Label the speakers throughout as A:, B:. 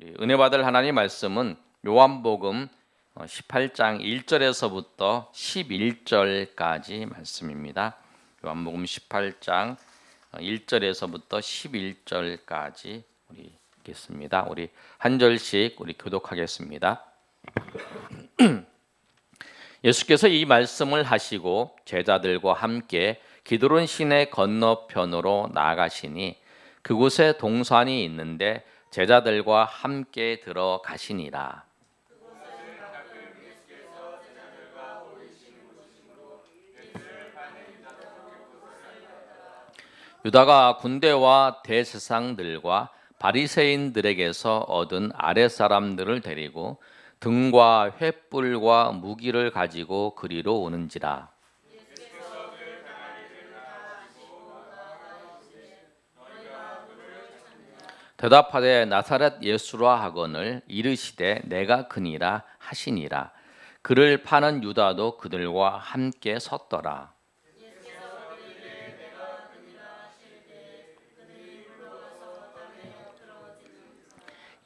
A: 은혜 받을 하나님 말씀은 요한복음 18장 1절에서부터 11절까지 말씀입니다. 요한복음 18장 1절에서부터 11절까지 우리 읽겠습니다. 우리 한 절씩 우리 교독하겠습니다. 예수께서 이 말씀을 하시고 제자들과 함께 기드론 시내 건너편으로 나아가시니 그곳에 동산이 있는데 제자들과 함께 들어가시니라. 유다가 군대와 대제사장들과 바리새인들에게서 얻은 아랫사람들을 데리고 등과 횃불과 무기를 가지고 그리로 오는지라. 대답하되 나사렛 예수라 하거늘 이르시되 내가 그니라 하시니라. 그를 파는 유다도 그들과 함께 섰더라.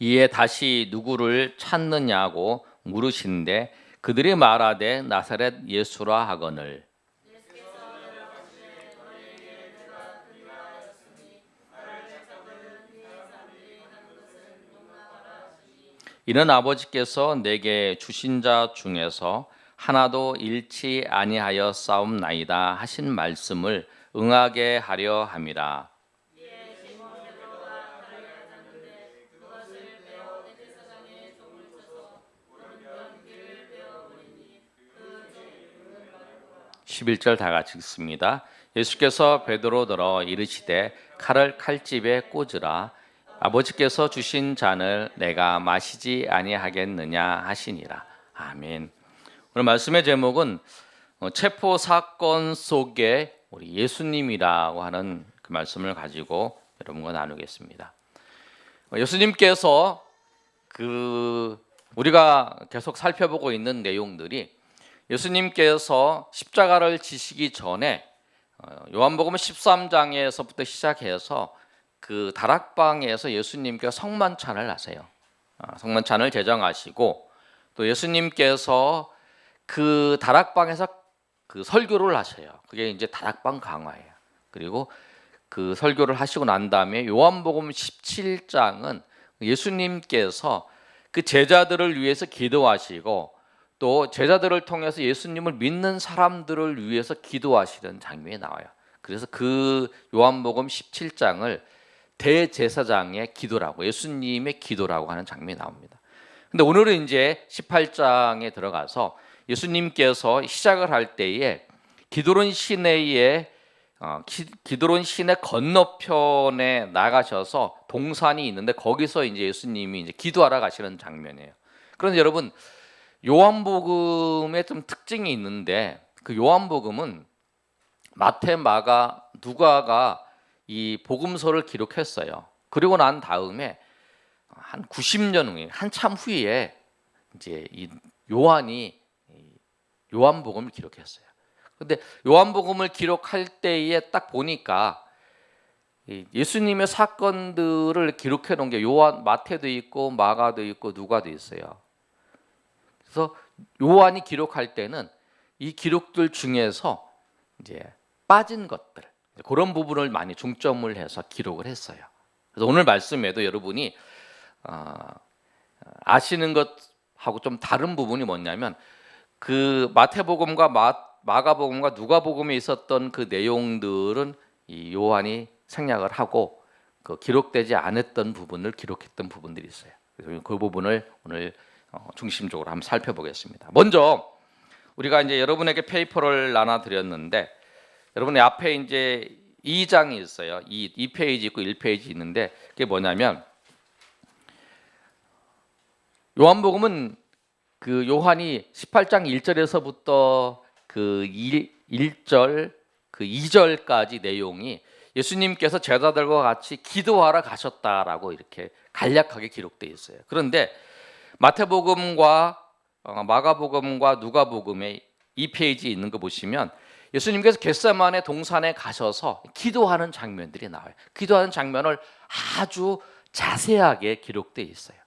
A: 이에 다시 누구를 찾느냐고 물으신데 그들이 말하되 나사렛 예수라 하거늘. 이는 아버지께서 내게 주신 자 중에서 하나도 잃지 아니하여 싸움나이다 하신 말씀을 응하게 하려 함이라. 11절 다 같이 읽습니다. 예수께서 베드로더러 이르시되 칼을 칼집에 꽂으라. 아버지께서 주신 잔을 내가 마시지 아니하겠느냐 하시니라. 아멘. 오늘 말씀의 제목은 체포 사건 속에 우리 예수님이라고 하는 그 말씀을 가지고 여러분과 나누겠습니다. 예수님께서 우리가 계속 살펴보고 있는 내용들이 예수님께서 십자가를 지시기 전에 요한복음 13장에서부터 시작해서 그 다락방에서 예수님께서 성만찬을 하세요. 성만찬을 제정하시고 또 예수님께서 그 다락방에서 그 설교를 하세요. 그게 이제 다락방 강화예요. 그리고 그 설교를 하시고 난 다음에 요한복음 17장은 예수님께서 그 제자들을 위해서 기도하시고 또 제자들을 통해서 예수님을 믿는 사람들을 위해서 기도하시는 장면이 나와요. 그래서 그 요한복음 17장을 대제사장의 기도라고, 예수님의 기도라고 하는 장면이 나옵니다. 근데 오늘은 이제 18장에 들어가서 예수님께서 시작을 할 때에 기드론 시내 건너편에 나가셔서 동산이 있는데 거기서 이제 예수님이 이제 기도하러 가시는 장면이에요. 그런데 여러분, 요한복음에 좀 특징이 있는데 그 요한복음은 마태, 마가, 누가가 이 복음서를 기록했어요. 그리고 난 다음에 한 90년 후에 한참 후에 이제 이 요한이 요한복음을 기록했어요. 근데 요한복음을 기록할 때에 딱 보니까 예수님의 사건들을 기록해 놓은 게 마태도 있고 마가도 있고 누가도 있어요. 그래서 요한이 기록할 때는 이 기록들 중에서 이제 빠진 것들, 그런 부분을 많이 중점을 해서 기록을 했어요. 그래서 오늘 말씀에도 여러분이 아시는 것하고 좀 다른 부분이 뭐냐면 그 마태복음과 마가복음과 누가복음에 있었던 그 내용들은 이 요한이 생략을 하고 그 기록되지 않았던 부분을 기록했던 부분들이 있어요. 그래서 그 부분을 오늘 중심적으로 한번 살펴보겠습니다. 먼저 우리가 이제 여러분에게 페이퍼를 나눠드렸는데 여러분의 앞에 이제 2장이 있어요. 2페이지 있고 1페이지 있는데 그게 뭐냐면 요한복음은 그 요한이 18장 1절에서부터 그 1절 그 2절까지 내용이 예수님께서 제자들과 같이 기도하러 가셨다라고 이렇게 간략하게 기록되어 있어요. 그런데 마태복음과 마가복음과 누가복음에 2페이지 있는 거 보시면 예수님께서 겟세마네 동산에 가셔서 기도하는 장면들이 나와요. 기도하는 장면을 아주 자세하게 기록되어 있어요.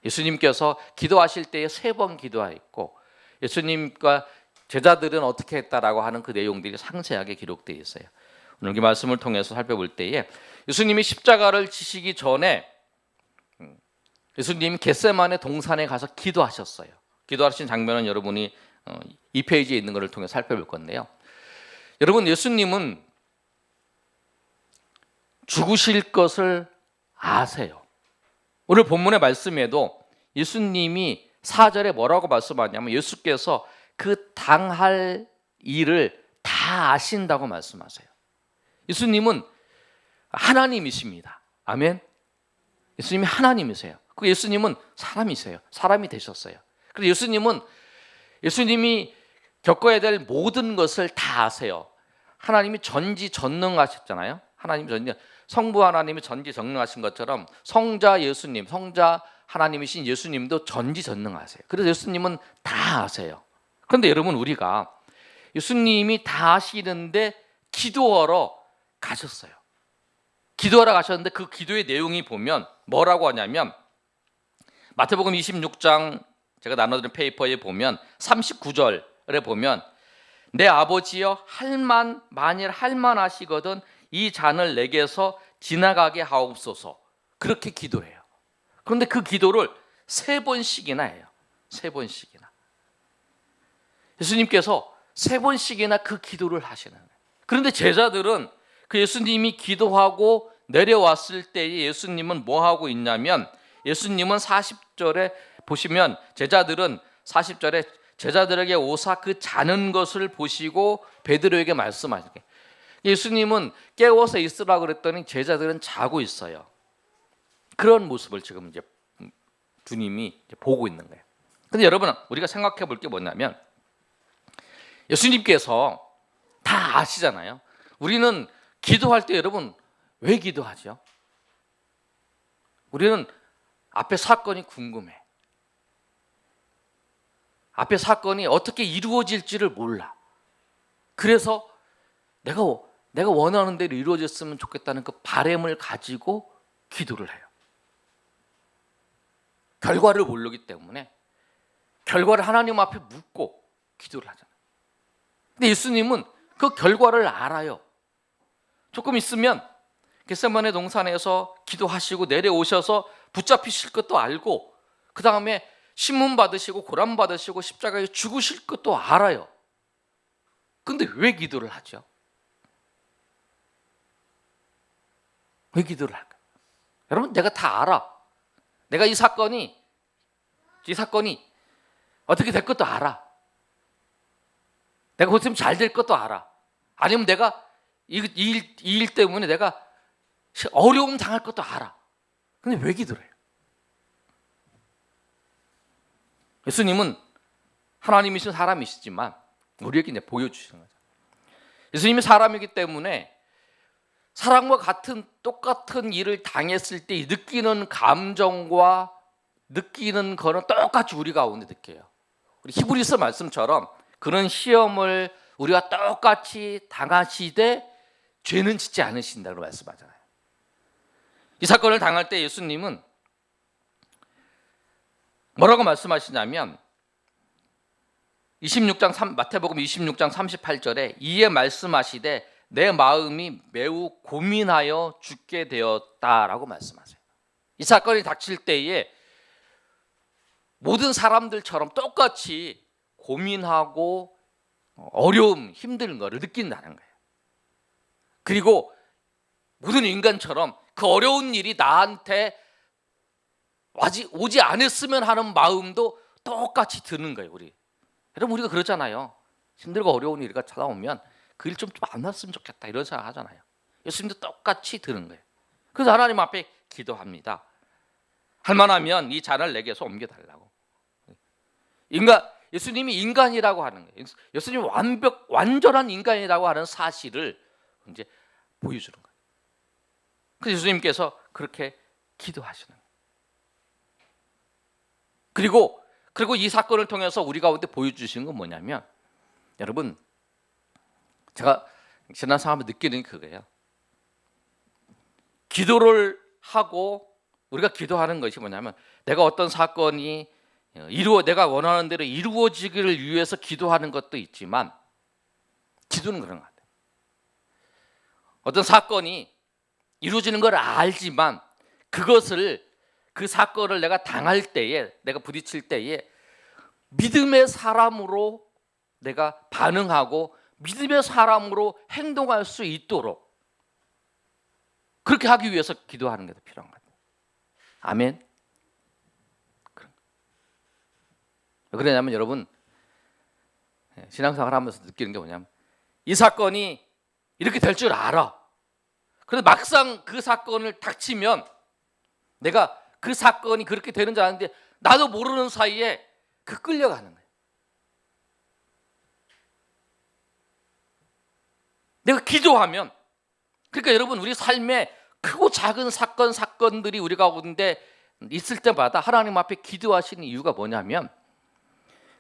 A: 예수님께서 기도하실 때에 3번 기도하였고 예수님과 제자들은 어떻게 했다라고 하는 그 내용들이 상세하게 기록되어 있어요. 오늘 이 말씀을 통해서 살펴볼 때에 예수님이 십자가를 지시기 전에 예수님이 겟세마네 동산에 가서 기도하셨어요. 기도하신 장면은 여러분이 2페이지에 있는 것을 통해 살펴볼 건데요. 여러분, 예수님은 죽으실 것을 아세요. 오늘 본문의 말씀에도 예수님이 4절에 뭐라고 말씀하냐면 예수께서 그 당할 일을 다 아신다고 말씀하세요. 예수님은 하나님이십니다. 아멘. 예수님이 하나님이세요. 그 예수님은 사람이세요. 사람이 되셨어요. 그래서 예수님이 겪어야 될 모든 것을 다 아세요. 하나님이 전지전능하셨잖아요. 성부 하나님이 전지전능하신 것처럼 성자 예수님, 성자 하나님이신 예수님도 전지전능하세요. 그래서 예수님은 다 아세요. 그런데 여러분, 우리가 예수님이 다 아시는데 기도하러 가셨어요. 기도하러 가셨는데 그 기도의 내용이 보면 뭐라고 하냐면 마태복음 26장 제가 나눠드린 페이퍼에 보면 39절에 보면 내 아버지여 만일 할만하시거든 이 잔을 내게서 지나가게 하옵소서, 그렇게 기도해요. 그런데 그 기도를 3번씩이나 해요. 3번씩이나. 예수님께서 3번씩이나 그 기도를 하시는 거예요. 그런데 제자들은 그 예수님이 기도하고 내려왔을 때에 예수님은 뭐 하고 있냐면 예수님은 40절에 보시면 제자들은 40절에 제자들에게 오사 그 자는 것을 보시고 베드로에게 말씀하시게, 예수님은 깨워서 있으라 그랬더니 제자들은 자고 있어요. 그런 모습을 지금 이제 주님이 이제 보고 있는 거예요. 근데 여러분, 우리가 생각해 볼 게 뭐냐면 예수님께서 다 아시잖아요. 우리는 기도할 때 여러분 왜 기도하죠? 우리는 앞에 사건이 궁금해. 앞에 사건이 어떻게 이루어질지를 몰라. 그래서 내가 원하는 대로 이루어졌으면 좋겠다는 그 바람을 가지고 기도를 해요. 결과를 모르기 때문에 결과를 하나님 앞에 묻고 기도를 하잖아요. 근데 예수님은 그 결과를 알아요. 조금 있으면 겟세마네 동산에서 기도하시고 내려오셔서 붙잡히실 것도 알고 그 다음에 신문 받으시고 고난 받으시고 십자가에 죽으실 것도 알아요. 근데 왜 기도를 하죠? 왜 기도를 할까요? 여러분, 내가 다 알아. 내가 이 사건이 어떻게 될 것도 알아. 내가 어떻게 잘 될 것도 알아. 아니면 내가 이 일 때문에 내가 어려움 당할 것도 알아. 근데 왜 기도를 해요? 예수님은 하나님이신 사람이시지만 우리에게 이제 보여주시는 거죠. 예수님이 사람이기 때문에 사람과 똑같은 일을 당했을 때 느끼는 감정과 느끼는 거는 똑같이 우리 가운데 느껴요. 우리 히브리서 말씀처럼 그런 시험을 우리가 똑같이 당하시되 죄는 짓지 않으신다고 말씀하잖아요. 이 사건을 당할 때 예수님은 뭐라고 말씀하시냐면 마태복음 26장 38절에 이에 말씀하시되 내 마음이 매우 고민하여 죽게 되었다라고 말씀하세요. 이 사건이 닥칠 때에 모든 사람들처럼 똑같이 고민하고 어려움, 힘든 거를 느낀다는 거예요. 그리고 모든 인간처럼 그 어려운 일이 나한테 오지 않았으면 하는 마음도 똑같이 드는 거예요. 여러분, 우리가 그러잖아요. 힘들고 어려운 일이 찾아오면 그 일 좀 안 왔으면 좋겠다 이런 생각 하잖아요. 예수님도 똑같이 드는 거예요. 그래서 하나님 앞에 기도합니다. 할만하면 이 잔을 내게서 옮겨달라고. 예수님이 인간이라고 하는 거예요. 예수님이 완전한 인간이라고 하는 사실을 이제 보여주는 거예요. 그래서 예수님께서 그렇게 기도하시는 거예요. 그리고 이 사건을 통해서 우리 가운데 보여주시는 건 뭐냐면, 여러분, 제가 지난 상황을 느끼는 게 그거예요. 기도를 하고 우리가 기도하는 것이 뭐냐면 내가 어떤 사건이 내가 원하는 대로 이루어지기를 위해서 기도하는 것도 있지만 기도는 그런 것 같아요. 어떤 사건이 이루어지는 걸 알지만 그 사건을 내가 당할 때에, 내가 부딪힐 때에 믿음의 사람으로 내가 반응하고 믿음의 사람으로 행동할 수 있도록 그렇게 하기 위해서 기도하는 게 더 필요한 것 같아요. 아멘. 왜 그러냐면 여러분, 신앙생활 하면서 느끼는 게 뭐냐면 이 사건이 이렇게 될 줄 알아. 그런데 막상 그 사건을 닥치면 내가 그 사건이 그렇게 되는 줄 아는데 나도 모르는 사이에 끌려가는 거예요. 내가 기도하면, 그러니까 여러분, 우리 삶에 크고 작은 사건들이 우리 가운데 있을 때마다 하나님 앞에 기도하시는 이유가 뭐냐면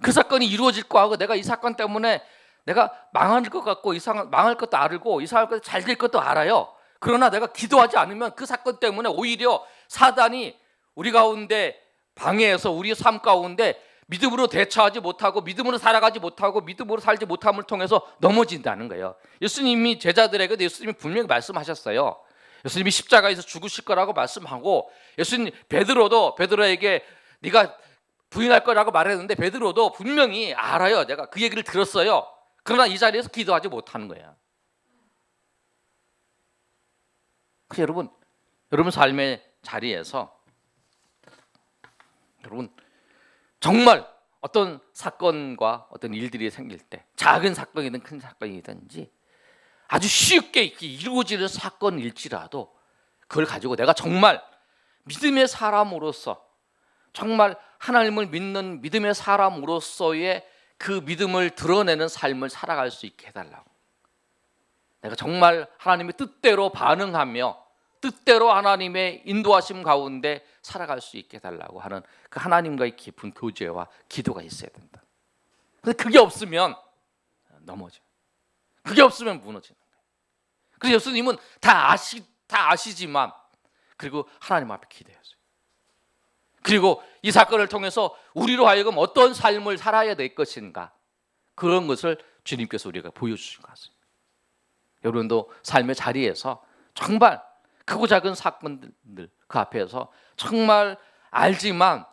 A: 그 사건이 이루어질 거하고 내가 이 사건 때문에 내가 망할 것 같고 망할 것도 알고 이상할 것도 잘 될 것도 알아요. 그러나 내가 기도하지 않으면 그 사건 때문에 오히려 사단이 우리 가운데 방해해서 우리 삶 가운데 믿음으로 대처하지 못하고 믿음으로 살아가지 못하고 믿음으로 살지 못함을 통해서 넘어진다는 거예요. 예수님이 제자들에게 예수님이 분명히 말씀하셨어요. 예수님이 십자가에서 죽으실 거라고 말씀하고 베드로에게 네가 부인할 거라고 말했는데 베드로도 분명히 알아요. 내가 그 얘기를 들었어요. 그러나 이 자리에서 기도하지 못하는 거예요. 그래서 여러분 삶의 자리에서 여러분 정말 어떤 사건과 어떤 일들이 생길 때 작은 사건이든 큰 사건이든지 아주 쉽게 이루어지는 사건일지라도 그걸 가지고 내가 정말 믿음의 사람으로서 정말 하나님을 믿는 믿음의 사람으로서의 그 믿음을 드러내는 삶을 살아갈 수 있게 해달라고. 내가 정말 하나님의 뜻대로 반응하며 뜻대로 하나님의 인도하심 가운데 살아갈 수 있게 해달라고 하는 그 하나님과의 깊은 교제와 기도가 있어야 된다. 근데 그게 없으면 넘어져요. 그게 없으면 무너지는 거예요. 그래서 예수님은 다 아시지만 그리고 하나님 앞에 기도했어요. 그리고 이 사건을 통해서 우리로 하여금 어떤 삶을 살아야 될 것인가, 그런 것을 주님께서 우리가 보여주신 것 같습니다. 여러분도 삶의 자리에서 정말 크고 작은 사건들 그 앞에서 정말 알면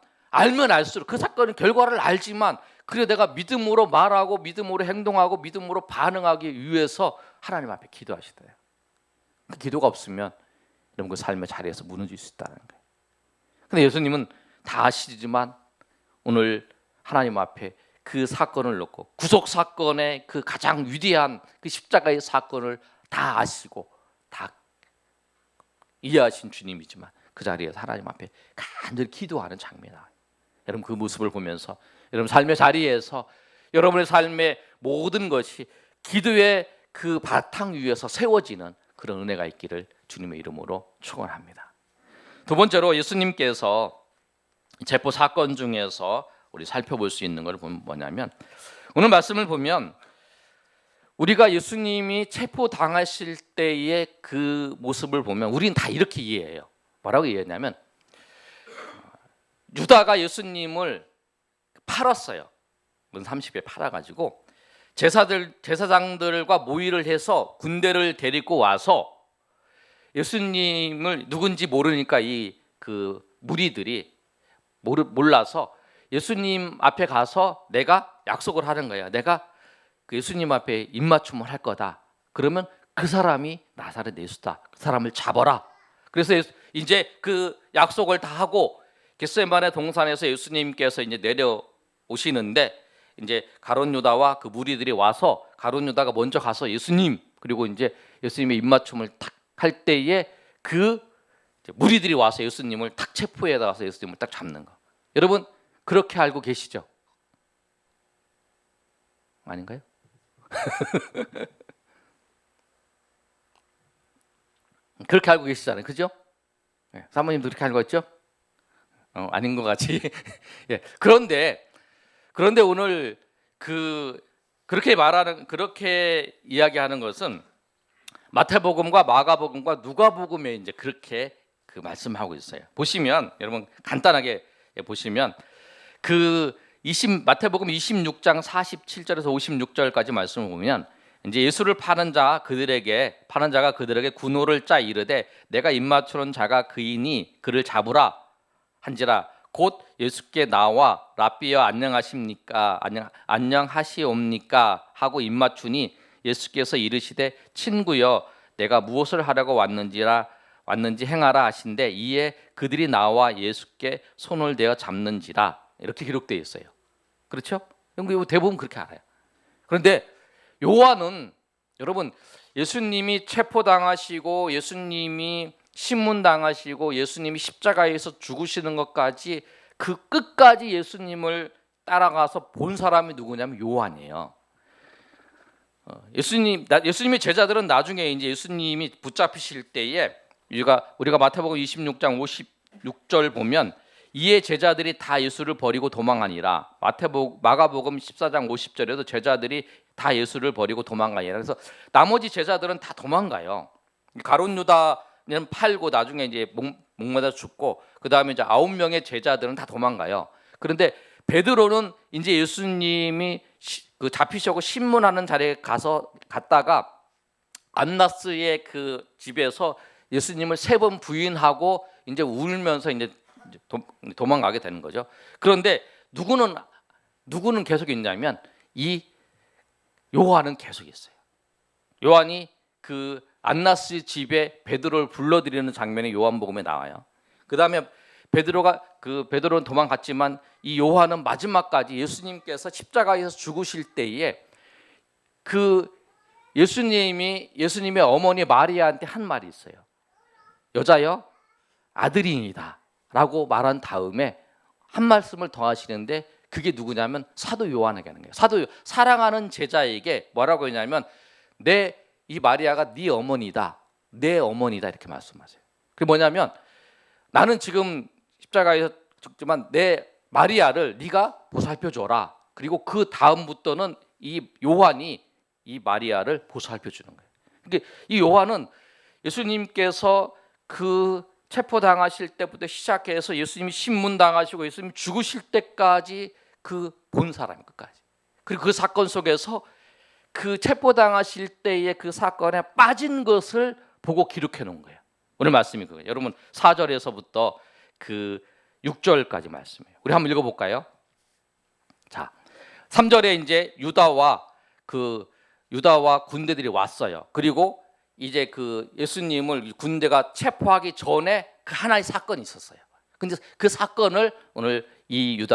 A: 알수록 그 사건의 결과를 알지만 그래 내가 믿음으로 말하고 믿음으로 행동하고 믿음으로 반응하기 위해서 하나님 앞에 기도하시더래요. 그 기도가 없으면 여러분 그 삶의 자리에서 무너질 수 있다는 거예요. 근데 예수님은 다 아시지만 오늘 하나님 앞에 그 사건을 놓고 구속 사건의 그 가장 위대한 그 십자가의 사건을 다 아시고 다 이해하신 주님이지만 그 자리에서 하나님 앞에 간절히 기도하는 장면이 나와요. 여러분 그 모습을 보면서 여러분 삶의 자리에서 여러분의 삶의 모든 것이 기도의 그 바탕 위에서 세워지는 그런 은혜가 있기를 주님의 이름으로 축원합니다. 두 번째로 예수님께서 체포 사건 중에서 우리 살펴볼 수 있는 걸 보면 뭐냐면 오늘 말씀을 보면 우리가 예수님이 체포당하실 때의 그 모습을 보면 우리는 다 이렇게 이해해요. 뭐라고 이해했냐면 유다가 예수님을 팔았어요. 은 30에 팔아가지고 제사장들과 모의를 해서 군대를 데리고 와서 예수님을 누군지 모르니까 그 무리들이 몰라서 예수님 앞에 가서 내가 약속을 하는 거야. 내가 그 예수님 앞에 입맞춤을 할 거다. 그러면 그 사람이 나사렛 예수다. 그 사람을 잡아라. 그래서 이제 그 약속을 다 하고 겟세마네 동산에서 예수님께서 이제 내려오시는데 이제 가룟 유다와 그 무리들이 와서 가룟 유다가 먼저 가서 예수님, 그리고 이제 예수님의 입맞춤을 탁 할 때에 그 무리들이 와서 예수님을 탁 체포해 가서 예수님을 딱 잡는 거. 여러분 그렇게 알고 계시죠? 아닌가요? 그렇게 알고 계시잖아요, 그죠? 네, 사모님도 그렇게 알고 있죠? 아닌 것 같이. 예. 그런데 오늘 그렇게 이야기하는 것은 마태복음과 마가복음과 누가복음에 이제 그렇게 그 말씀하고 있어요. 보시면 여러분 간단하게 보시면 그 마태복음 26장 47절에서 56절까지 말씀을 보면 이제 예수를 파는 자가 그들에게 군호를 짜 이르되 내가 입맞추는 자가 그이니 그를 잡으라 한지라 곧 예수께 나와 랍비여 안녕하십니까 안녕하시옵니까 하고 입맞추니 예수께서 이르시되 친구여 내가 무엇을 하려고 왔는지 행하라 하신대 이에 그들이 나와 예수께 손을 대어 잡는지라 이렇게 기록되어 있어요. 그렇죠? 대부분 그렇게 알아요. 그런데 요한은 여러분 예수님이 체포당하시고 예수님이 신문당하시고 예수님이 십자가에서 죽으시는 것까지 그 끝까지 예수님을 따라가서 본 사람이 누구냐면 요한이에요. 예수님의 제자들은 나중에 이제 예수님이 붙잡히실 때에 우리가 마태복음 26장 56절 보면 이에 제자들이 다 예수를 버리고 도망하니라. 마가복음 14장 50절에도 제자들이 다 예수를 버리고 도망가니라. 그래서 나머지 제자들은 다 도망가요. 가룟 유다는 팔고 나중에 이제 목마다 죽고 그 다음에 이제 9명의 제자들은 다 도망가요. 그런데 베드로는 이제 예수님이 그 잡히시고 신문하는 자리에 갔다가 안나스의 그 집에서 예수님을 3번 부인하고 이제 울면서 이제 도망가게 되는 거죠. 그런데 누구는 계속 있냐면 이 요한은 계속 있어요. 요한이 그 안나스 집에 베드로를 불러들이는 장면이 요한복음에 나와요. 그 다음에 베드로는 도망갔지만 이 요한은 마지막까지 예수님께서 십자가에서 죽으실 때에 그 예수님의 어머니 마리아한테 한 말이 있어요. 여자여 아들이니다 라고 말한 다음에 한 말씀을 더 하시는데 그게 누구냐면 사도 요한에게 하는 거예요. 사랑하는 제자에게 뭐라고 했냐면 이 마리아가 네 어머니다, 내 어머니다 이렇게 말씀하세요. 그게 뭐냐면 나는 지금 십자가에서 죽지만 내 마리아를 네가 보살펴 줘라. 그리고 그 다음부터는 이 요한이 이 마리아를 보살펴 주는 거예요. 그러니까 이 요한은 예수님께서 그 체포당하실 때부터 시작해서 예수님이 신문당하시고 예수님이 죽으실 때까지 그 본 사람이 끝까지. 그리고 그 사건 속에서 그 체포당하실 때의 그 사건에 빠진 것을 보고 기록해 놓은 거예요. 오늘 말씀이 그거예요. 여러분 4절에서부터 그 6절까지 말씀이에요. 우리 한번 읽어볼까요? 자, 3절에 이제 유다와 군대들이 왔어요. 그리고 이제 그 예수님을 군대가 체포하기 전에 그 하나의 사건이 있었어요. 근데 그 사건을 오늘 이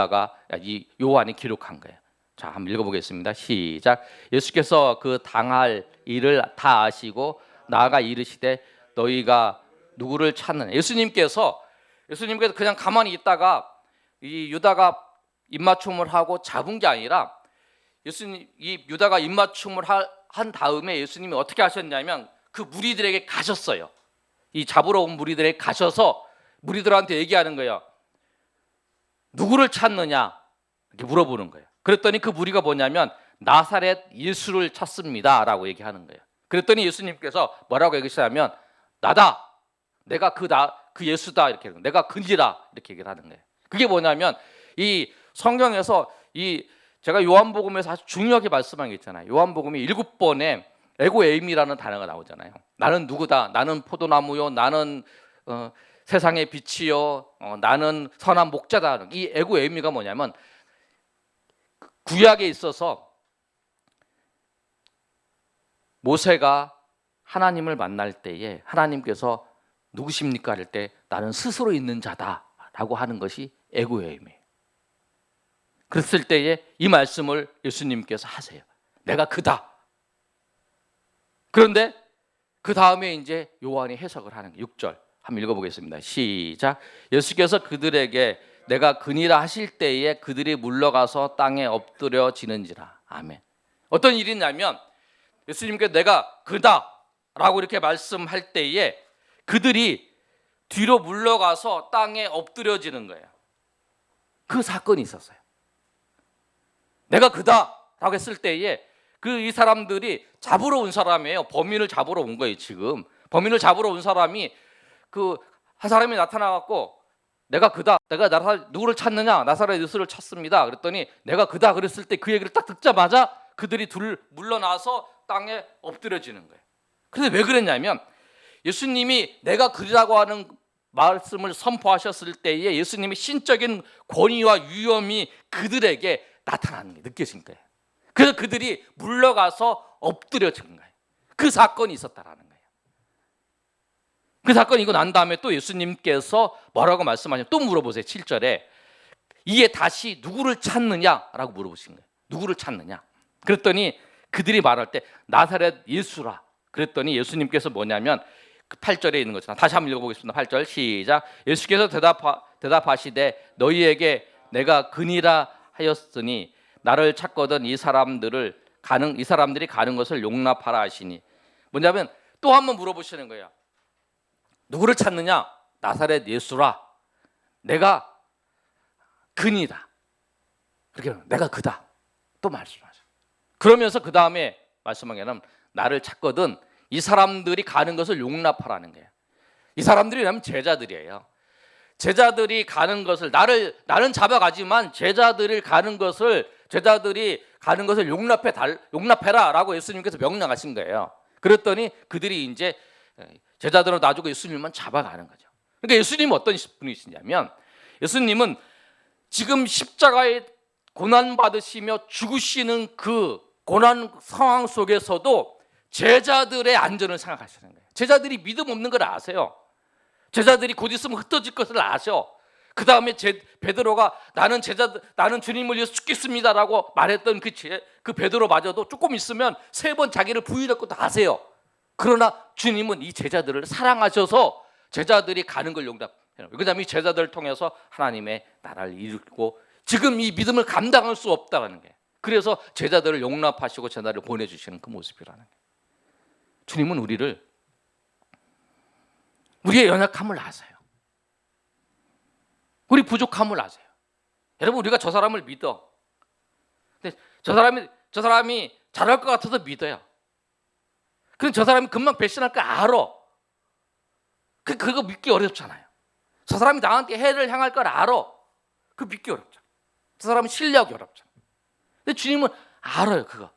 A: 요한이 기록한 거예요. 자, 한번 읽어보겠습니다. 시작. 예수께서 그 당할 일을 다 아시고 나아가 이르시되 너희가 누구를 찾느냐. 예수님께서 그냥 가만히 있다가 이 유다가 입맞춤을 하고 잡은 게 아니라 이 유다가 입맞춤을 한 다음에 예수님이 어떻게 하셨냐면 그 무리들에게 가셨어요. 이 잡으러 온 무리들에게 가셔서 무리들한테 얘기하는 거예요. 누구를 찾느냐 이렇게 물어보는 거예요. 그랬더니 그 무리가 뭐냐면 나사렛 예수를 찾습니다 라고 얘기하는 거예요. 그랬더니 예수님께서 뭐라고 얘기하시냐면 나다, 내가 그 예수다 이렇게 내가 그니라 이렇게 얘기를 하는 거예요. 그게 뭐냐면 이 성경에서 제가 요한복음에서 아주 중요하게 말씀한 게 있잖아요. 요한복음이 7번에 에고에임이라는 단어가 나오잖아요. 나는 누구다, 나는 포도나무요, 나는 세상의 빛이요, 나는 선한 목자다. 이 에고에임이가 뭐냐면 구약에 있어서 모세가 하나님을 만날 때에 하나님께서 누구십니까 할 때 나는 스스로 있는 자다라고 하는 것이 에고에임이에요. 그랬을 때에 이 말씀을 예수님께서 하세요. 내가 그다. 그런데 그 다음에 이제 요한이 해석을 하는 거예요. 6절 한번 읽어보겠습니다. 시작. 예수께서 그들에게 내가 그니라 하실 때에 그들이 물러가서 땅에 엎드려지는지라. 아멘. 어떤 일이 있냐면 예수님께 내가 그다 라고 이렇게 말씀할 때에 그들이 뒤로 물러가서 땅에 엎드려지는 거예요. 그 사건이 있었어요. 내가 그다 라고 했을 때에 이 사람들이 잡으러 온 사람이에요. 범인을 잡으러 온 거예요. 지금 범인을 잡으러 온 사람이 그 한 사람이 나타나갖고 내가 그다, 내가 누구를 찾느냐? 나사렛 예수를 찾습니다. 그랬더니 내가 그다 그랬을 때 그 얘기를 딱 듣자마자 그들이 둘 물러나서 땅에 엎드려지는 거예요. 그런데 왜 그랬냐면 예수님이 내가 그리라고 하는 말씀을 선포하셨을 때에 예수님의 신적인 권위와 위엄이 그들에게 나타나는 게 느껴진 거예요. 그래서 그들이 물러가서 엎드려진 거예요. 그 사건이 있었다라는 거예요. 그 사건이 있고 난 다음에 또 예수님께서 뭐라고 말씀하셨냐면 또 물어보세요. 7절에 이에 다시 누구를 찾느냐라고 물어보신 거예요. 누구를 찾느냐? 그랬더니 그들이 말할 때 나사렛 예수라. 그랬더니 예수님께서 뭐냐면 그 8절에 있는 것처럼 다시 한번 읽어보겠습니다. 8절 시작. 예수께서 대답하시되 너희에게 내가 그니라 하였으니 나를 찾거든 이 사람들이 가는 것을 용납하라 하시니. 뭐냐면 또 한번 물어보시는 거예요. 누구를 찾느냐? 나사렛 예수라. 내가 그니다. 그렇게 내가 그다. 또 말씀하죠. 그러면서 그 다음에 말씀한 게 나를 찾거든 이 사람들이 가는 것을 용납하라는 거예요. 이 사람들이라면 제자들이에요. 제자들이 가는 것을 나는 잡아가지만 제자들이 가는 것을 용납해라라고 예수님께서 명령하신 거예요. 그랬더니 그들이 이제 제자들을 놔주고 예수님만 잡아가는 거죠. 그러니까 예수님은 어떤 분이시냐면 예수님은 지금 십자가에 고난 받으시며 죽으시는 그 고난 상황 속에서도 제자들의 안전을 생각하시는 거예요. 제자들이 믿음 없는 걸 아세요. 제자들이 곧 있으면 흩어질 것을 아셔. 그 다음에 베드로가 나는 주님을 위해서 죽겠습니다라고 말했던 그 베드로마저도 조금 있으면 3번 자기를 부인할 것도 아세요. 그러나 주님은 이 제자들을 사랑하셔서 제자들이 가는 걸 용납해요. 그 다음에 이 제자들을 통해서 하나님의 나라를 이루고 지금 이 믿음을 감당할 수 없다는 게, 그래서 제자들을 용납하시고 제자들을 보내주시는 그 모습이라는 게. 주님은 우리의 연약함을 아세요. 우리 부족함을 아세요. 여러분, 우리가 저 사람을 믿어. 근데 저 사람이 잘할 것 같아서 믿어요. 근데 저 사람이 금방 배신할 거 알아. 그거 믿기 어렵잖아요. 저 사람이 나한테 해를 향할 걸 알아. 그거 믿기 어렵죠. 저 사람은 신뢰하기 어렵죠. 근데 주님은 알아요, 그거.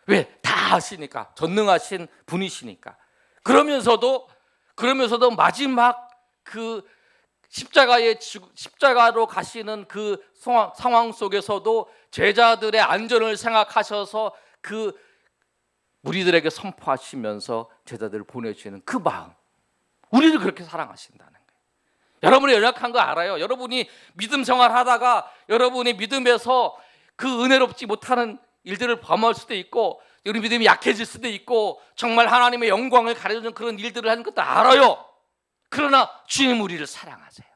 A: 왜? 다 아시니까. 전능하신 분이시니까. 그러면서도 마지막 그 십자가로 가시는 그 상황 속에서도 제자들의 안전을 생각하셔서 그 무리들에게 선포하시면서 제자들을 보내주시는 그 마음, 우리를 그렇게 사랑하신다는 거예요. 여러분이 연약한 거 알아요. 여러분이 믿음 생활하다가 여러분의 믿음에서 그 은혜롭지 못하는 일들을 범할 수도 있고 우리 믿음이 약해질 수도 있고 정말 하나님의 영광을 가려주는 그런 일들을 하는 것도 알아요. 그러나 주님 우리를 사랑하세요.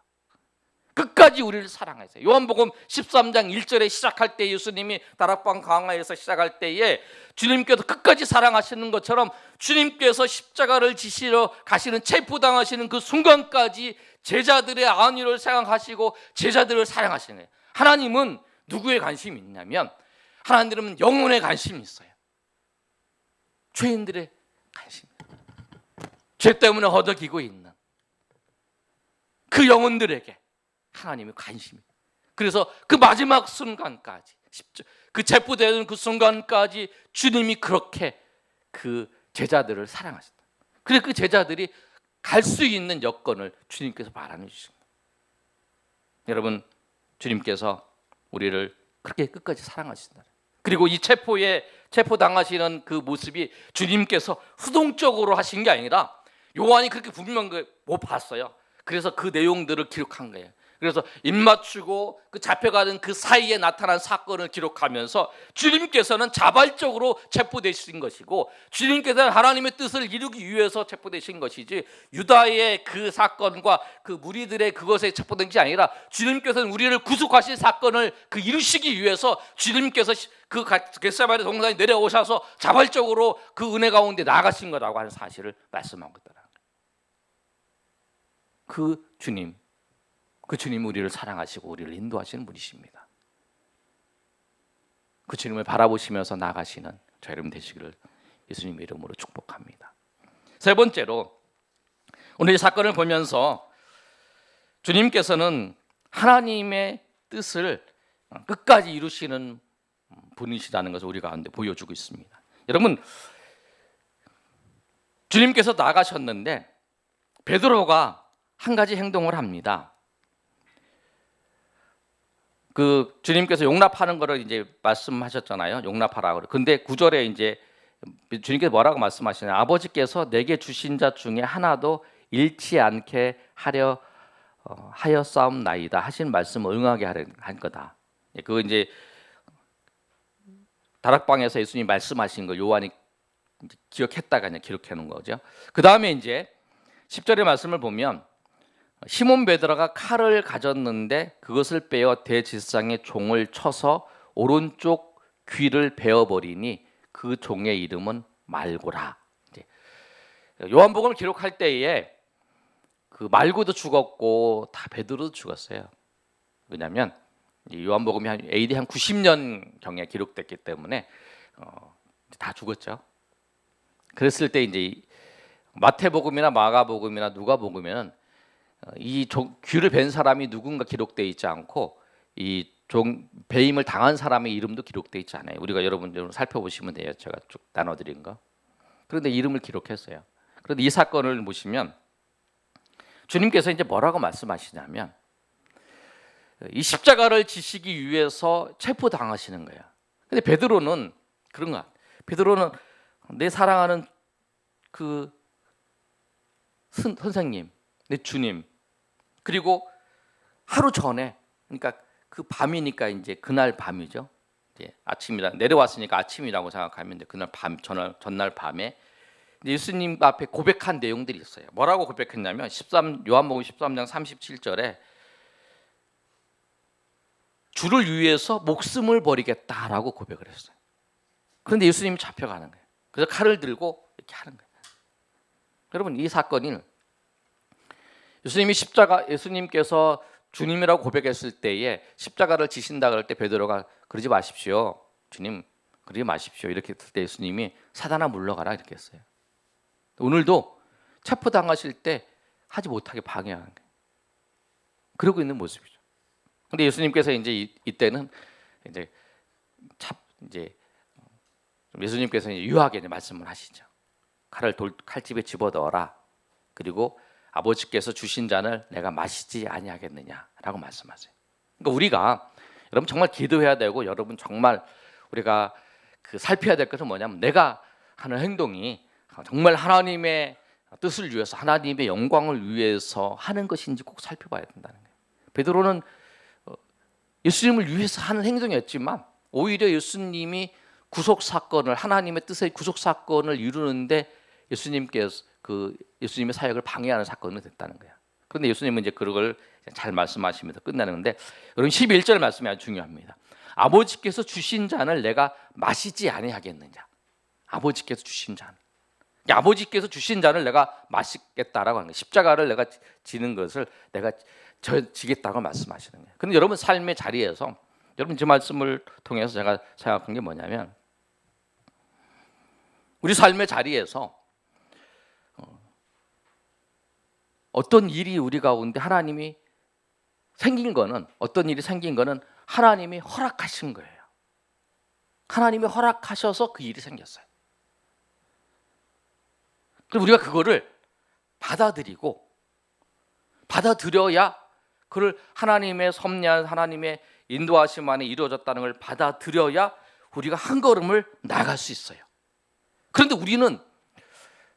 A: 끝까지 우리를 사랑하세요. 요한복음 13장 1절에 시작할 때 예수님이 다락방 강화에서 시작할 때에 주님께서 끝까지 사랑하시는 것처럼 주님께서 십자가를 지시러 가시는 체포당하시는 그 순간까지 제자들의 안위를 생각하시고 제자들을 사랑하시는 거예요. 하나님은 누구에 관심이 있냐면 하나님은 영혼에 관심이 있어요. 죄인들의 관심, 죄 때문에 허덕이고 있는 그 영혼들에게 하나님의 관심이. 그래서 그 마지막 순간까지, 그 체포되는 그 순간까지 주님이 그렇게 그 제자들을 사랑하신다. 그래서 그 제자들이 갈 수 있는 여건을 주님께서 마련해 주신 거예요. 여러분, 주님께서 우리를 그렇게 끝까지 사랑하신다. 그리고 이 체포당하시는 그 모습이 주님께서 수동적으로 하신 게 아니라 요한이 그렇게 분명히 못 봤어요. 그래서 그 내용들을 기록한 거예요. 그래서 입맞추고 그 잡혀가는 그 사이에 나타난 사건을 기록하면서 주님께서는 자발적으로 체포되신 것이고 주님께서는 하나님의 뜻을 이루기 위해서 체포되신 것이지 유다의 그 사건과 그 무리들의 그것에 체포된 게 아니라 주님께서는 우리를 구속하신 사건을 그 이루시기 위해서 주님께서 그 겟세마네 동산에 내려오셔서 자발적으로 그 은혜 가운데 나가신 거라고 하는 사실을 말씀한 거더라. 그 주님 우리를 사랑하시고 우리를 인도하시는 분이십니다. 그 주님을 바라보시면서 나가시는 저 여러분 되시기를 예수님의 이름으로 축복합니다. 세 번째로 오늘 이 사건을 보면서 주님께서는 하나님의 뜻을 끝까지 이루시는 분이시라는 것을 우리 가운데 보여주고 있습니다. 여러분, 주님께서 나가셨는데 베드로가 한 가지 행동을 합니다. 그 주님께서 용납하는 거를 이제 말씀하셨잖아요. 용납하라고. 근데 9절에 이제 주님께서 뭐라고 말씀하시냐? 아버지께서 내게 주신 자 중에 하나도 잃지 않게 하여 싸움나이다 하신 말씀을 응하게 한 거다. 그거 이제 다락방에서 예수님 말씀하신 거 요한이 기억했다가 그냥 기록해 놓은 거죠. 그 다음에 이제 10절의 말씀을 보면 시몬 베드로가 칼을 가졌는데 그것을 빼어 대제사장의 종을 쳐서 오른쪽 귀를 베어버리니 그 종의 이름은 말고라. 요한복음을 기록할 때에 그 말고도 죽었고 다 베드로도 죽었어요. 왜냐하면 요한복음이 AD 한 90년 경에 기록됐기 때문에 다 죽었죠. 그랬을 때 이제 마태복음이나 마가복음이나 누가복음에는 이 귀를 벤 사람이 누군가 기록되어 있지 않고 이 배임을 당한 사람의 이름도 기록되어 있지 않아요. 우리가 여러분 살펴보시면 돼요. 제가 쭉 나눠드린 거. 그런데 이름을 기록했어요. 그런데 이 사건을 보시면 주님께서 이제 뭐라고 말씀하시냐면 이 십자가를 지시기 위해서 체포당하시는 거예요. 근데 베드로는 그런 거. 베드로는 내 사랑하는 그 선생님, 내 주님, 그리고 하루 전에, 그러니까 그 밤이니까 이제 그날 밤이죠. 이제 아침이라 내려왔으니까 아침이라고 생각하면 이제 그날 밤 전날 밤에 예수님 앞에 고백한 내용들이 있어요. 뭐라고 고백했냐면 요한복음 13장 37절에 주를 위해서 목숨을 버리겠다라고 고백을 했어요. 그런데 예수님이 잡혀가는 거예요. 그래서 칼을 들고 이렇게 하는 거예요. 여러분, 이 사건은 예수님께서 주님이라고 고백했을 때에 십자가를 지신다 그럴 때 베드로가 그러지 마십시오. 주님, 그러지 마십시오. 이렇게 했을 때 예수님이 사단아 물러가라 이렇게 했어요. 오늘도 체포당하실 때 하지 못하게 방해하는 거예요. 그러고 있는 모습이죠. 근데 예수님께서 이제 이때는 이제 예수님께서 이제 유하게 이제 말씀을 하시죠. 칼을 칼집에 집어넣어라. 그리고 아버지께서 주신 잔을 내가 마시지 아니하겠느냐라고 말씀하세요. 그러니까 우리가 여러분 정말 기도해야 되고 여러분 정말 우리가 그 살펴야 될 것은 뭐냐면 내가 하는 행동이 정말 하나님의 뜻을 위해서 하나님의 영광을 위해서 하는 것인지 꼭 살펴봐야 된다는 거예요. 베드로는 예수님을 위해서 하는 행동이었지만 오히려 예수님이 구속 사건을 하나님의 뜻의 구속 사건을 이루는데 예수님의 사역을 방해하는 사건이 됐다는 거야. 그런데 예수님은 이제 그걸 잘 말씀하시면서 끝나는데 여러분 11절 말씀이 아주 중요합니다. 아버지께서 주신 잔을 내가 마시지 아니하겠느냐. 아버지께서 주신 잔. 아버지께서 주신 잔을 내가 마시겠다라고 하는 거예요. 십자가를 내가 지는 것을 내가 지겠다고 말씀하시는 거예요. 그런데 여러분 삶의 자리에서 여러분 제 말씀을 통해서 제가 생각한 게 뭐냐면 우리 삶의 자리에서 어떤 일이 우리 가운데 어떤 일이 생긴 거는 하나님이 허락하신 거예요. 하나님이 허락하셔서 그 일이 생겼어요. 그럼 우리가 그거를 받아들여야 그를 하나님의 섭리한 하나님의 인도하심 안에 이루어졌다는 걸 받아들여야 우리가 한 걸음을 나갈 수 있어요. 그런데 우리는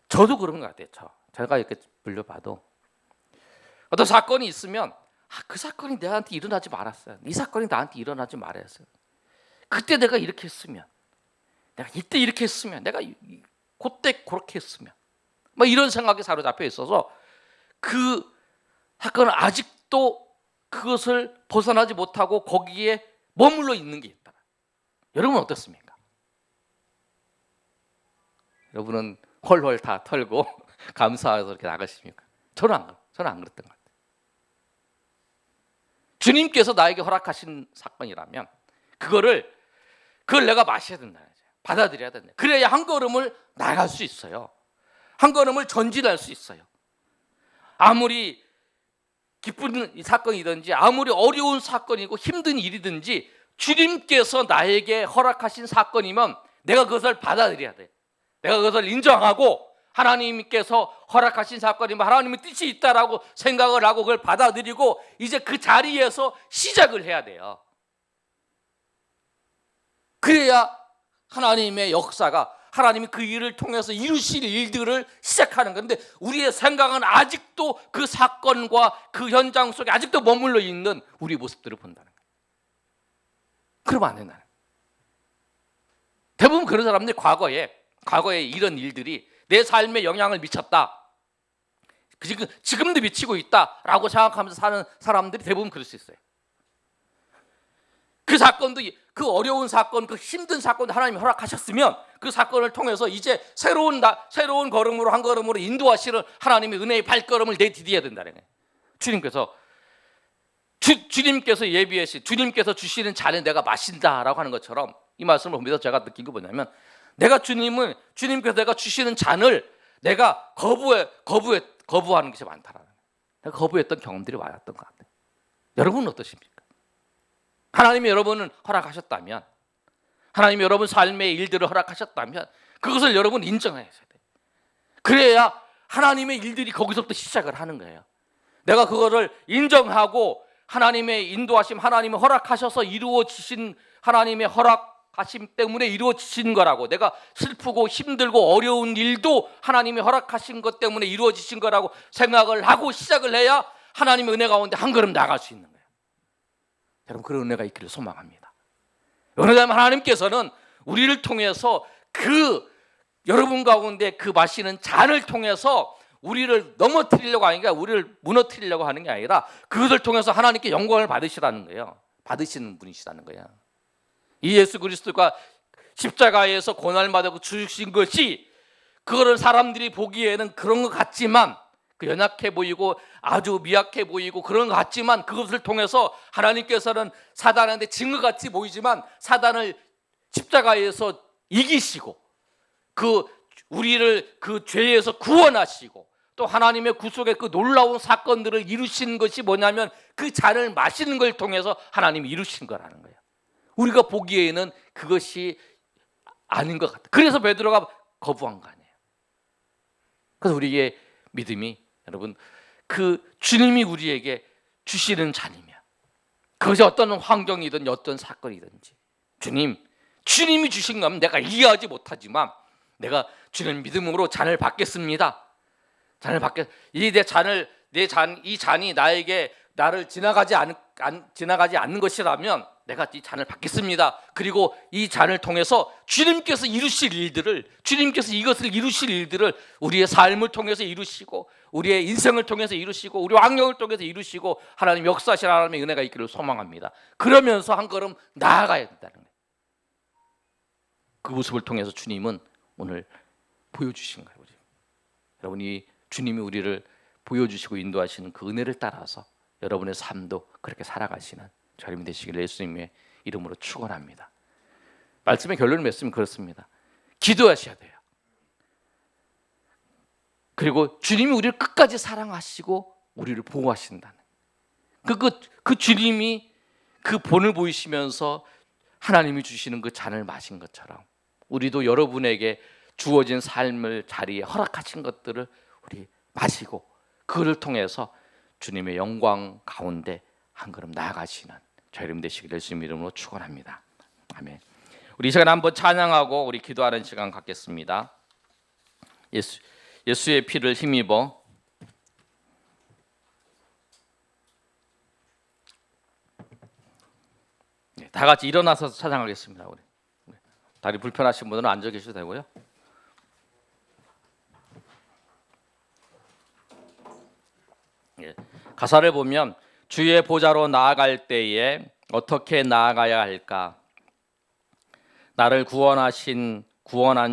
A: 저도 그런 것 같아요. 제가 이렇게 불려봐도 어떤 사건이 있으면 그 사건이 나한테 일어나지 말았어요. 이 사건이 나한테 일어나지 말았어요. 그때 내가 이렇게 했으면, 내가 이때 이렇게 했으면, 내가 그때 그렇게 했으면, 막 이런 생각에 사로잡혀 있어서 그 사건은 아직도 그것을 벗어나지 못하고 거기에 머물러 있는 게 있다. 여러분 어떻습니까? 여러분은 헐헐 다 털고 감사해서 이렇게 나가십니까? 저는 안 그랬던 것 같아요. 주님께서 나에게 허락하신 사건이라면 그걸 내가 마셔야 된다는 거죠. 받아들여야 된다. 그래야 한 걸음을 나갈 수 있어요. 한 걸음을 전진할 수 있어요. 아무리 기쁜 사건이든지 아무리 어려운 사건이고 힘든 일이든지 주님께서 나에게 허락하신 사건이면 내가 그것을 받아들여야 돼. 내가 그것을 인정하고 하나님께서 허락하신 사건이면 하나님의 뜻이 있다라고 생각을 하고 그걸 받아들이고 이제 그 자리에서 시작을 해야 돼요. 그래야 하나님의 역사가 하나님이 그 일을 통해서 이루실 일들을 시작하는 건데 우리의 생각은 아직도 그 사건과 그 현장 속에 아직도 머물러 있는 우리 모습들을 본다는 거예요. 그러면 안 된다는 거예요. 대부분 그런 사람들이 과거에 이런 일들이 내 삶에 영향을 미쳤다, 지금도 미치고 있다라고 생각하면서 사는 사람들이 대부분 그럴 수 있어요. 그 사건도, 그 어려운 사건, 그 힘든 사건도 하나님이 허락하셨으면 그 사건을 통해서 이제 새로운 걸음으로 한 걸음으로 인도하시는 하나님의 은혜의 발걸음을 내디뎌야 된다는 거예요. 주님께서 예비하신, 주님께서 주시는 잔에 내가 마신다라고 하는 것처럼 이 말씀을 보면서 제가 느낀 게 뭐냐면 주님께서 내가 주시는 잔을 내가 거부하는 것이 많다라는 거예요. 내가 거부했던 경험들이 많았던 것 같아요. 여러분은 어떠십니까? 하나님이 여러분은 허락하셨다면, 하나님이 여러분 삶의 일들을 허락하셨다면 그것을 여러분 인정해야 돼요. 그래야 하나님의 일들이 거기서부터 시작을 하는 거예요. 내가 그거를 인정하고 하나님의 인도하심, 하나님이 허락하셔서 이루어지신, 하나님의 허락하심 때문에 이루어지신 거라고, 내가 슬프고 힘들고 어려운 일도 하나님이 허락하신 것 때문에 이루어지신 거라고 생각을 하고 시작을 해야 하나님의 은혜 가운데 한 걸음 나갈 수 있는 거예요. 여러분, 그런 은혜가 있기를 소망합니다. 왜냐하면 하나님께서는 우리를 통해서 여러분 가운데 그 마시는 잔을 통해서 우리를 넘어뜨리려고 하는 게 아니라, 우리를 무너뜨리려고 하는 게 아니라 그것을 통해서 하나님께 영광을 받으시라는 거예요. 받으시는 분이시라는 거예요. 이 예수 그리스도가 십자가에서 고난을 받고 죽으신 것이, 그거를 사람들이 보기에는 그런 것 같지만, 그 연약해 보이고 아주 미약해 보이고 그런 것 같지만, 그것을 통해서 하나님께서는 사단한테 진 것 같이 보이지만 사단을 십자가에서 이기시고 우리를 그 죄에서 구원하시고 또 하나님의 구속의 그 놀라운 사건들을 이루신 것이 뭐냐면 그 잔을 마시는 걸 통해서 하나님이 이루신 거라는 거예요. 우리가 보기에는 그것이 아닌 것 같아요. 그래서 베드로가 거부한 거 아니에요. 그래서 우리의 믿음이, 여러분, 그 주님이 우리에게 주시는 잔이면, 그것이 어떤 환경이든 어떤 사건이든지 주님이 주신 거면 내가 이해하지 못하지만 내가 주님 믿음으로 잔을 받겠습니다. 이 잔이 나를 지나가지 않는 것이라면 내가 이 잔을 받겠습니다. 그리고 이 잔을 통해서 주님께서 이루실 일들을, 주님께서 이것을 이루실 일들을 우리의 삶을 통해서 이루시고, 우리의 인생을 통해서 이루시고, 우리 왕령을 통해서 이루시고, 하나님 역사하신 하나님의 은혜가 있기를 소망합니다. 그러면서 한 걸음 나아가야 된다는 거예요. 그 모습을 통해서 주님은 오늘 보여주신 거예요. 여러분이 주님이 우리를 보여주시고 인도하시는 그 은혜를 따라서 여러분의 삶도 그렇게 살아가시는 저님이 되시기를 예수님의 이름으로 축원합니다. 말씀의 결론을 맺으면 그렇습니다. 기도하셔야 돼요. 그리고 주님이 우리를 끝까지 사랑하시고 우리를 보호하신다는 그 주님이 그 본을 보이시면서 하나님이 주시는 그 잔을 마신 것처럼 우리도 여러분에게 주어진 삶을 자리에 허락하신 것들을 우리 마시고 그를 통해서 주님의 영광 가운데 한 걸음 나아가시는 저 이름 되시기를 예수님 이름으로 축원합니다. 아멘. 우리 이 시간에 한번 찬양하고 우리 기도하는 시간 갖겠습니다. 예수의 피를 힘입어 다 같이 일어나서 찬양하겠습니다. 우리 다리 불편하신 분들은 앉아 계셔도 되고요. 가사를 보면 주의 보좌로 나아갈 때에 어떻게 나아가야 할까? 나를 구원한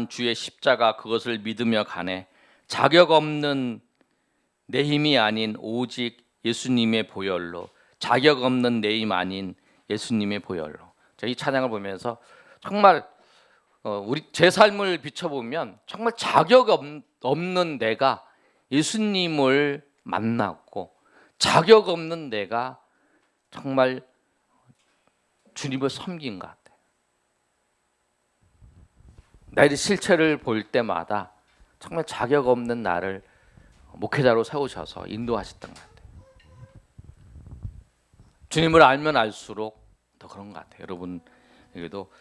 A: 주의 십자가 그것을 믿으며 가네. 자격 없는 내 힘이 아닌 오직 예수님의 보혈로, 자격 없는 내 힘 아닌 예수님의 보혈로. 이 찬양을 보면서 정말 제 삶을 비춰보면 정말 자격 없는 내가 예수님을 만났고 자격 없는 내가 정말 주님을 섬긴 것 같아요. 나의 실체를 볼 때마다 정말 자격 없는 나를 목회자로 세우셔서 인도하셨던 것 같아요. 주님을 알면 알수록 더 그런 것 같아요. 여러분에게도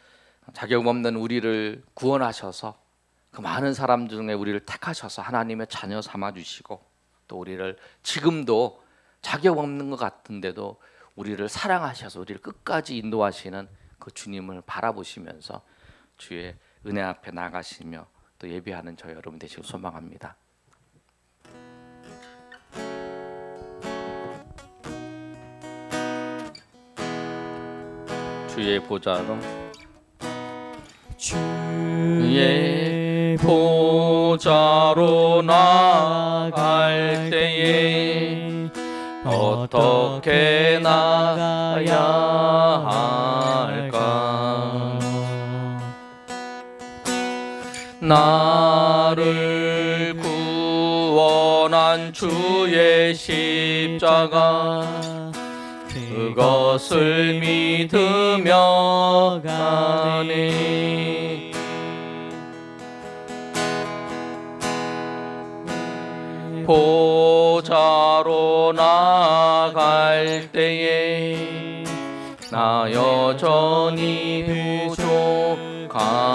A: 자격 없는 우리를 구원하셔서 그 많은 사람 중에 우리를 택하셔서 하나님의 자녀 삼아주시고 또 우리를 지금도 자격 없는 것 같은데도 우리를 사랑하셔서 우리를 끝까지 인도하시는 그 주님을 바라보시면서 주의 은혜 앞에 나가시며 또 예배하는 저 여러분 되시길 소망합니다. 주의 보좌로 주의 보좌로 나갈 때에 어떻게 나가야 할까? 나를 구원한 주의 십자가 그것을 믿으며 가네. 보좌로 나갈 때에 나 여전히 부족하나.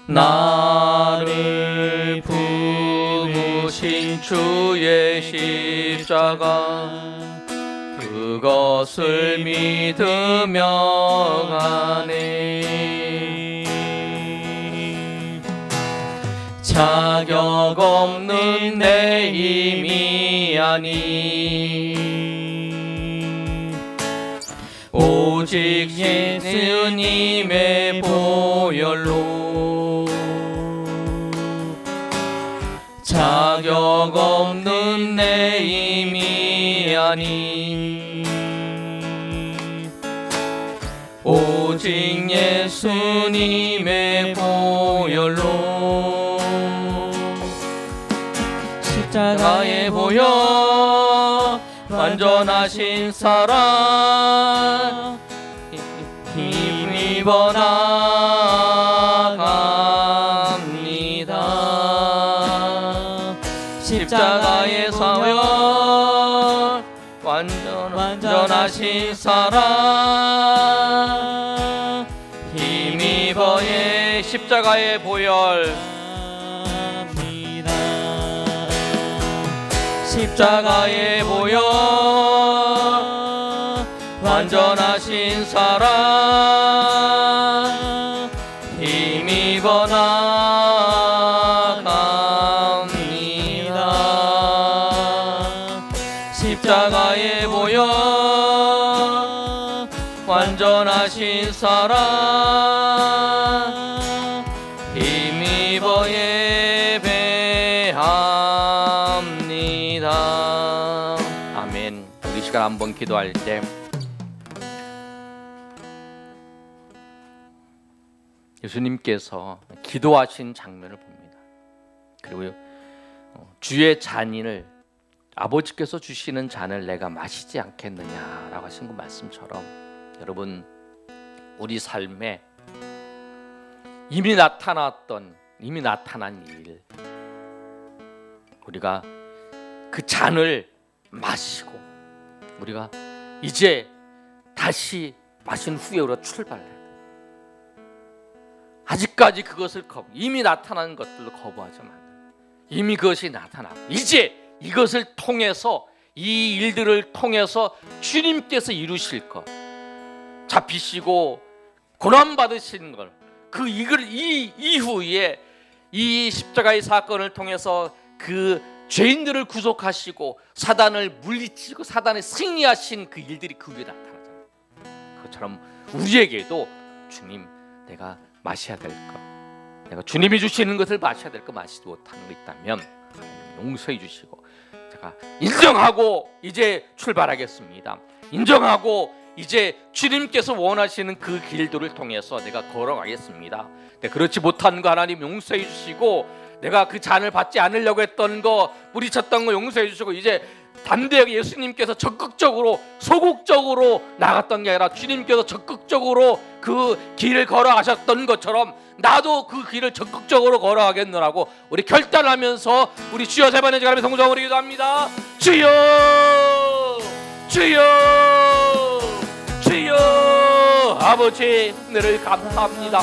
A: 나를 부으신 주의 십자가 그것을 믿으며 가네. 자격 없는 내 힘이 아니 오직 예수님의 보혈로 자격 없는 내 힘이 아니 오직 예수님의 보혈로 십자가의 보혈 완전하신 사랑 힘입어 나갑니다. 십자가의 사역 완전하신 사랑 힘입어의 십자가의 보혈 십자가의 보혈 완전하신 사랑 힘입어 나갑니다. 십자가의 보혈 완전하신 사랑 힘입어 예배합니다. 아멘. 우리 시간 한번 기도할 때 예수님께서 기도하신 장면을 봅니다. 그리고 주의 잔인을 아버지께서 주시는 잔을 내가 마시지 않겠느냐라고 하신 그 말씀처럼 여러분 우리 삶에 이미 나타난 일 우리가 그 잔을 마시고 우리가 이제 다시 마신 후에 우리가 출발해야 돼. 아직까지 그것을 이미 나타난 것들을 거부하지 마. 이미 그것이 나타나고 이제 이것을 통해서 이 일들을 통해서 주님께서 이루실 것 잡히시고 고난 받으신 걸 그 이 이후에 이 십자가의 사건을 통해서 그 죄인들을 구속하시고 사단을 물리치고 사단을 승리하신 그 일들이 그 위에 나타나잖아요. 그것처럼 우리에게도 주님 내가 마셔야 될 것, 내가 주님이 주시는 것을 마셔야 될 것 마시지 못하는 거 있다면 용서해 주시고 제가 인정하고 이제 출발하겠습니다. 인정하고 이제 주님께서 원하시는 그 길들을 통해서 내가 걸어가겠습니다. 그렇지 못한 거 하나님 용서해 주시고 내가 그 잔을 받지 않으려고 했던 거, 부딪혔던 거 용서해 주시고 이제 담대하게 예수님께서 적극적으로 소극적으로 나갔던 게 아니라 주님께서 적극적으로 그 길을 걸어가셨던 것처럼 나도 그 길을 적극적으로 걸어가겠노라고 우리 결단하면서 우리 주여 세 번의 제가 성도함으로 기도합니다. 주여 주여 주여 아버지 은혜를 감사합니다.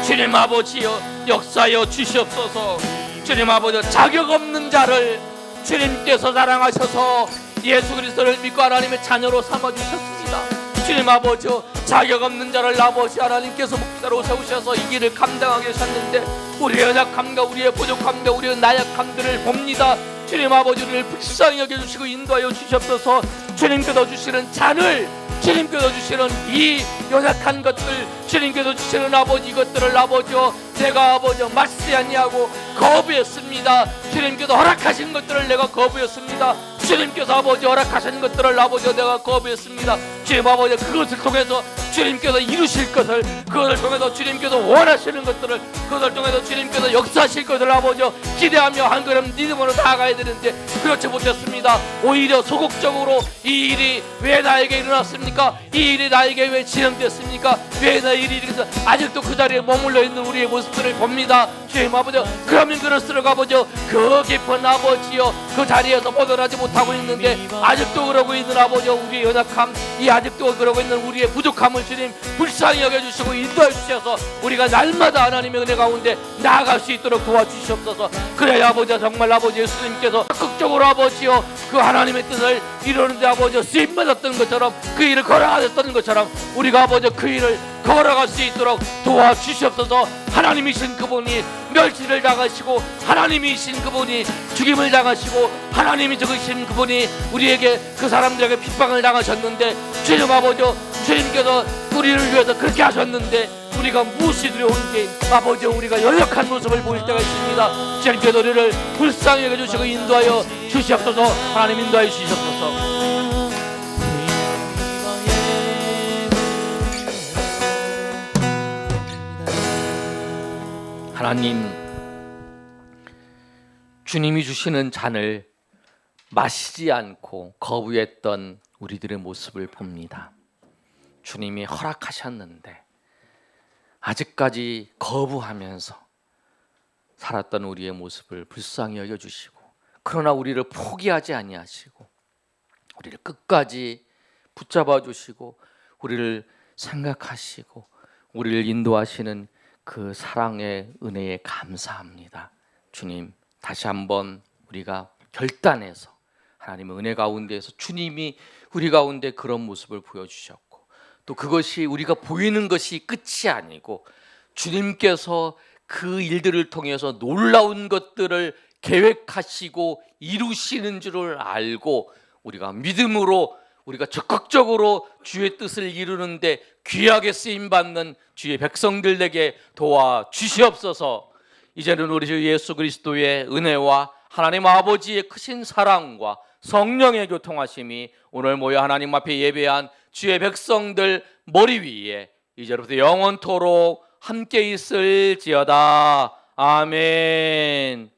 A: 주님 아버지여 역사여 주시옵소서. 주님 아버지 자격 없는 자를 주님께서 사랑하셔서 예수 그리스도를 믿고 하나님의 자녀로 삼아주셨습니다. 주님 아버지 자격 없는 자를 아버지 하나님께서 목사로 세우셔서 이 길을 감당하게 하셨는데 우리의 연약함과 우리의 부족함과 우리의 나약함들을 봅니다. 주님 아버지 우리를 불쌍히 여겨주시고 인도하여 주시옵소서. 주님께서 주시는 잔을 주님께서 주시는 이 연약한 것들 주님께서 주시는 아버지 이것들을 아버지여 내가 아버지여 맞지 아니하고 거부했습니다. 주님께서 허락하신 것들을 내가 거부했습니다. 주님께서 아버지 허락하신 것들을 아버지여 내가 거부했습니다. 주님 아버지 그것을 통해서 주님께서 이루실 것을 그것을 통해서 주님께서 원하시는 것들을 그것을 통해서 주님께서 역사하실 것을 아버지여 기대하며 한 걸음 믿음으로 나아가야 되는데 그렇지 못했습니다. 오히려 소극적으로 이 일이 왜 나에게 일어났습니까? 이 일이 나에게 왜 진행됐습니까? 왜 나 일이 이렇게 아직도 그 자리에 머물러 있는 우리의 모습들을 봅니다. 주님 아버지여 그러면 그럴수록 아버지여 그 깊은 아버지여 그 자리에서 벗어나지 못하고 있는데 아직도 그러고 있는 아버지여 우리의 연약함 이 아직도 그러고 있는 우리의 부족함을 주님 불쌍히 여겨주시고 인도해 주셔서 우리가 날마다 하나님의 은혜 가운데 나아갈 수 있도록 도와주시옵소서. 그래야 아버지여 정말 아버지 예수님께서 적극적으로 아버지여 그 하나님의 뜻을 이루는데 아버지여 쓰임받았던 것처럼 그 일을 걸어가셨던 것처럼 우리가 아버지여 그 일을 걸어갈 수 있도록 도와주시옵소서. 하나님이신 그분이 멸시를 당하시고 하나님이신 그분이 죽임을 당하시고 하나님이 적으신 그분이 우리에게 그 사람들에게 핍박을 당하셨는데 주님 아버지여 주님께서 우리를 위해서 그렇게 하셨는데 우리가 무엇이 두려운지 아버지 우리가 연약한 모습을 보일 때가 있습니다. 주님께서 우리를 불쌍히 여겨주시고 인도하여 주시옵소서. 하나님 인도하여 주시옵소서. 하나님 주님이 주시는 잔을 마시지 않고 거부했던 우리들의 모습을 봅니다. 주님이 허락하셨는데 아직까지 거부하면서 살았던 우리의 모습을 불쌍히 여겨주시고 그러나 우리를 포기하지 아니하시고 우리를 끝까지 붙잡아 주시고 우리를 생각하시고 우리를 인도하시는 그 사랑의 은혜에 감사합니다. 주님 다시 한번 우리가 결단해서 하나님의 은혜 가운데에서 주님이 우리 가운데 그런 모습을 보여주셨고 또 그것이 우리가 보이는 것이 끝이 아니고 주님께서 그 일들을 통해서 놀라운 것들을 계획하시고 이루시는 줄을 알고 우리가 믿음으로 우리가 적극적으로 주의 뜻을 이루는데 귀하게 쓰임받는 주의 백성들에게 도와주시옵소서. 이제는 우리 주 예수 그리스도의 은혜와 하나님 아버지의 크신 사랑과 성령의 교통하심이 오늘 모여 하나님 앞에 예배한 주의 백성들 머리 위에 이제부터 영원토록 함께 있을지어다. 아멘.